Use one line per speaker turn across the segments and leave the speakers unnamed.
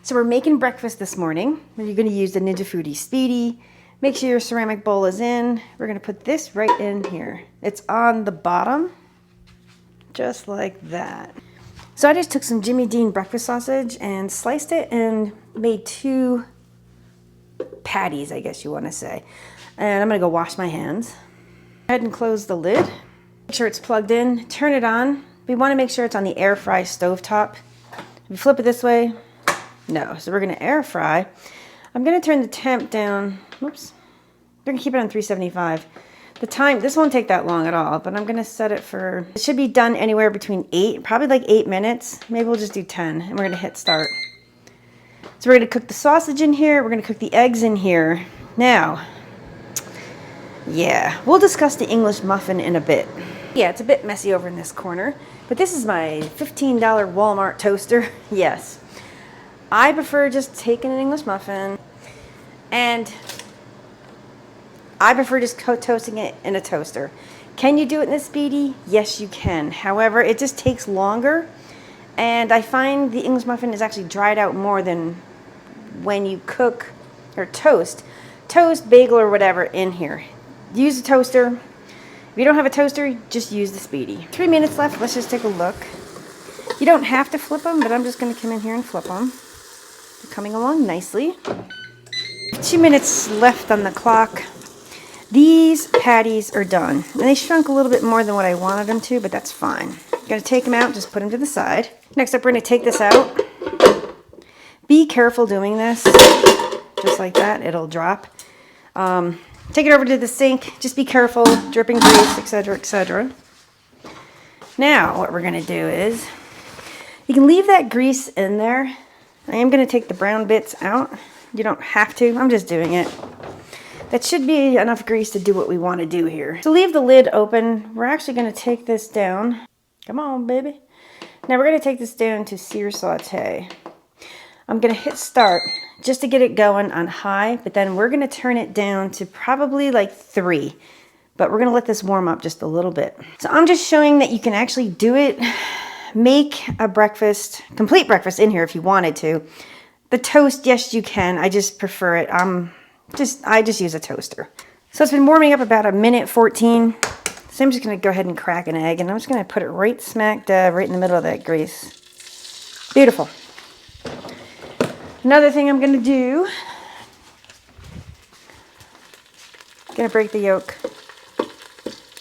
So we're making breakfast this morning. You're going to use the Ninja Foodi Speedi. Make sure your ceramic bowl is in. We're going to put this right in here. It's on the bottom, just like that. So I just took some Jimmy Dean breakfast sausage and sliced it and made 2 patties, I guess you want to say. And I'm going to go wash my hands. Go ahead and close the lid. Make sure it's plugged in. Turn it on. We want to make sure it's on the air fry stovetop. If you flip it this way, no. So we're going to air fry. I'm going to turn the temp down. Whoops. We're going to keep it on 375. The time, this won't take that long at all, but I'm going to set it for, it should be done anywhere between 8, probably like 8 minutes. Maybe we'll just do 10, and we're going to hit start. So we're going to cook the sausage in here. We're going to cook the eggs in here. Now, yeah, we'll discuss the English muffin in a bit. Yeah, it's a bit messy over in this corner, but this is my $15 Walmart toaster. Yes. I prefer just taking an English muffin, and I prefer just toasting it in a toaster. Can you do it in the Speedi? Yes, you can. However, it just takes longer, and I find the English muffin is actually dried out more than when you cook or toast, bagel, or whatever in here. Use a toaster. If you don't have a toaster, just use the Speedi. 3 minutes left. Let's just take a look. You don't have to flip them, but I'm just going to come in here and flip them. They're coming along nicely. 2 minutes left on the clock. These patties are done. And they shrunk a little bit more than what I wanted them to, but that's fine. I'm going to take them out, just put them to the side. Next up, we're going to take this out. Be careful doing this. Just like that, it'll drop. Take it over to the sink. Just be careful, dripping grease, etc., etc. Now, what we're going to do is, you can leave that grease in there. I am going to take the brown bits out. You don't have to. I'm just doing it. That should be enough grease to do what we want to do here. So leave the lid open. We're actually going to take this down. Come on, baby. Now we're going to take this down to sear saute. I'm going to hit start just to get it going on high, but then we're going to turn it down to probably like 3. But we're going to let this warm up just a little bit. So I'm just showing that you can actually do it. Make a breakfast, complete breakfast in here if you wanted to. The toast, yes, you can. I just prefer it. I just use a toaster. So it's been warming up about 1:14. So I'm just going to go ahead and crack an egg, and I'm just going to put it right smack dab right in the middle of that grease. Beautiful. Another thing I'm going to do, going to break the yolk.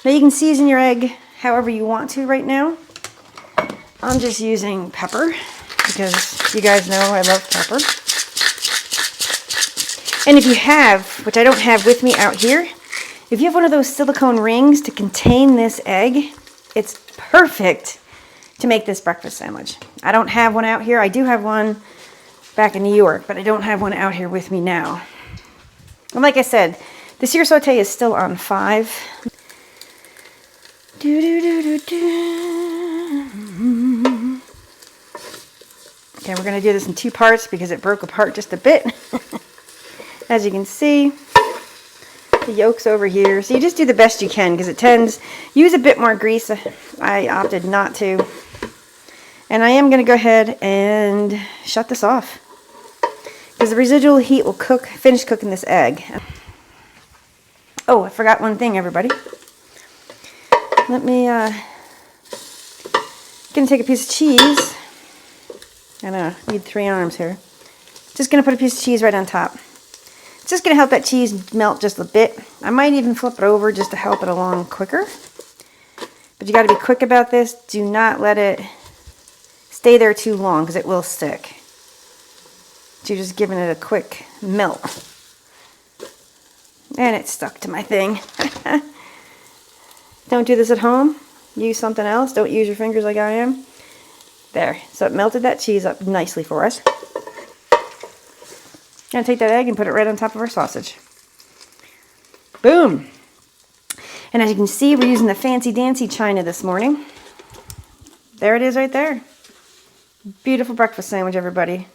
Now you can season your egg however you want to right now. I'm just using pepper because you guys know I love pepper. And if you have, which I don't have with me out here, if you have one of those silicone rings to contain this egg, it's perfect to make this breakfast sandwich. I don't have one out here. I do have one back in New York, but I don't have one out here with me now. And like I said, the sear saute is still on 5. Okay, we're going to do this in 2 parts because it broke apart just a bit. As you can see, the yolk's over here. So you just do the best you can because it tends, use a bit more grease. I opted not to. And I am going to go ahead and shut this off because the residual heat will finish cooking this egg. Oh, I forgot one thing, everybody. Let me, gonna take a piece of cheese. I know, need 3 arms here. Just gonna put a piece of cheese right on top. It's just gonna help that cheese melt just a bit. I might even flip it over just to help it along quicker. But you gotta be quick about this. Do not let it stay there too long because it will stick. So you're just giving it a quick melt. And it stuck to my thing. Don't do this at home. Use something else. Don't use your fingers like I am. There. So it melted that cheese up nicely for us. Gonna take that egg and put it right on top of our sausage. Boom. And as you can see, we're using the fancy dancy china this morning. There it is right there. Beautiful breakfast sandwich, everybody.